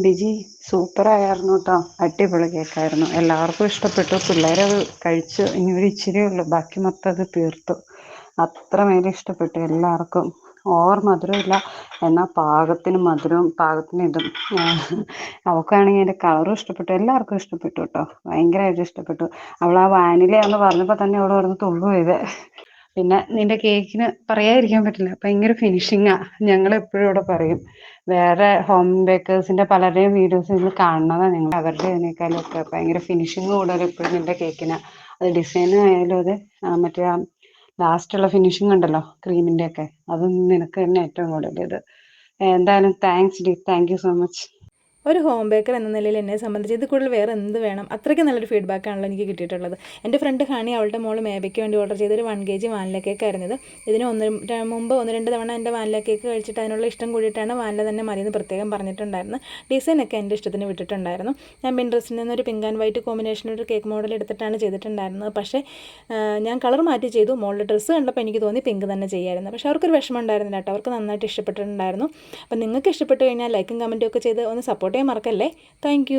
ബിജി സൂപ്പറായിരുന്നു ട്ടോ. അടിപൊളി കേക്കായിരുന്നു. എല്ലാവർക്കും ഇഷ്ടപ്പെട്ടു. പിള്ളേരത് കഴിച്ചു. ഇനി ഒരു ഇച്ചിരിയേ ഉള്ളൂ. ബാക്കി മൊത്തം അത് തീർത്തു. അത്രമേൽ ഇഷ്ടപ്പെട്ടു എല്ലാവർക്കും. ഓവർ മധുരമില്ല. എന്നാൽ പാകത്തിന് മധുരവും പാകത്തിന് ഇതും. അവൾക്കാണെങ്കിൽ അതിൻ്റെ കളറും ഇഷ്ടപ്പെട്ടു. എല്ലാവർക്കും ഇഷ്ടപ്പെട്ടു ട്ടോ. ഭയങ്കരമായിട്ട് ഇഷ്ടപ്പെട്ടു. അവൾ ആ വാനിലയാന്ന് പറഞ്ഞപ്പോൾ തന്നെ അവൾ കിടന്ന് തുള്ളുവാ. പിന്നെ നിന്റെ കേക്കിന് പറയാതിരിക്കാൻ പറ്റില്ല. ഭയങ്കര ഫിനിഷിങ്ങാ. ഞങ്ങളെപ്പോഴും ഇവിടെ പറയും. വേറെ ഹോം ബേക്കേഴ്സിന്റെ പലരുടെയും വീഡിയോസ് നിങ്ങൾ കാണുന്നതാണ്. നിങ്ങൾ അവരുടെ ഇതിനേക്കാളും ഒക്കെ ഭയങ്കര ഫിനിഷിങ് കൂടുതൽ എപ്പോഴും നിന്റെ കേക്കിന്. അത് ഡിസൈൻ ആയാലും അത് മറ്റേ ലാസ്റ്റുള്ള ഫിനിഷിങ് ഉണ്ടല്ലോ ക്രീമിന്റെ ഒക്കെ, അതൊന്നും നിനക്ക് തന്നെ ഏറ്റവും കൂടുതൽ ഇത്. എന്തായാലും thanks D, thank you so much. ഒരു ഹോം ബേക്കർ എന്ന നിലയിൽ എന്നെ സംബന്ധിച്ച് ഇത് കൂടുതൽ വേറെ എന്ത് വേണം? അത്രയ്ക്ക് നല്ലൊരു ഫീഡ്ബാക്കാണല്ലോ എനിക്ക് കിട്ടിയിട്ടുള്ളത്. എൻ്റെ ഫ്രണ്ട് ഹണി അവളുടെ മോള് മേബയ്ക്ക് വേണ്ടി ഓർഡർ ചെയ്തൊരു 1 kg വാനില കേക്ക് ആയിരുന്നു ഇത്. ഇതിന് മുമ്പ് 1-2 തവണ എൻ്റെ വാനില കേക്ക് കഴിച്ചിട്ട് അതിനുള്ള ഇഷ്ടം കൂടിയിട്ടാണ് വാനില തന്നെ മതിയെന്ന് പ്രത്യേകം പറഞ്ഞിട്ടുണ്ടായിരുന്നു. ഡിസൈനൊക്കെ എൻ്റെ ഇഷ്ടത്തിന് വിട്ടിട്ടുണ്ടായിരുന്നു. ഞാൻ പിൻട്രസ്റ്റിൽ നിന്നൊരു പിങ്ക് ആൻഡ് വൈറ്റ് കോമ്പിനേഷൻ ഒരു കേക്ക് മോഡൽ എടുത്തിട്ടാണ് ചെയ്തിട്ടുണ്ടായിരുന്നത്. പക്ഷേ ഞാൻ കളർ മാറ്റി ചെയ്തു. മോളുടെ ഡ്രസ്സ് കണ്ടപ്പോൾ എനിക്ക് തോന്നി പിങ്ക് തന്നെ ചെയ്യാമായിരുന്നു. പക്ഷേ അവർക്കൊരു വിഷമം ഉണ്ടായിരുന്നില്ല കേട്ടോ. അവർക്ക് നന്നായിട്ട് ഇഷ്ടപ്പെട്ടിട്ടുണ്ടായിരുന്നു. അപ്പോൾ നിങ്ങൾക്ക് ഇഷ്ടപ്പെട്ട് കഴിഞ്ഞാൽ ലൈക്കും കമൻറ്റും ഒക്കെ ചെയ്ത് ഒന്ന് സപ്പോർട്ട് ചെയ്യാൻ മറക്കല്ലേ. താങ്ക്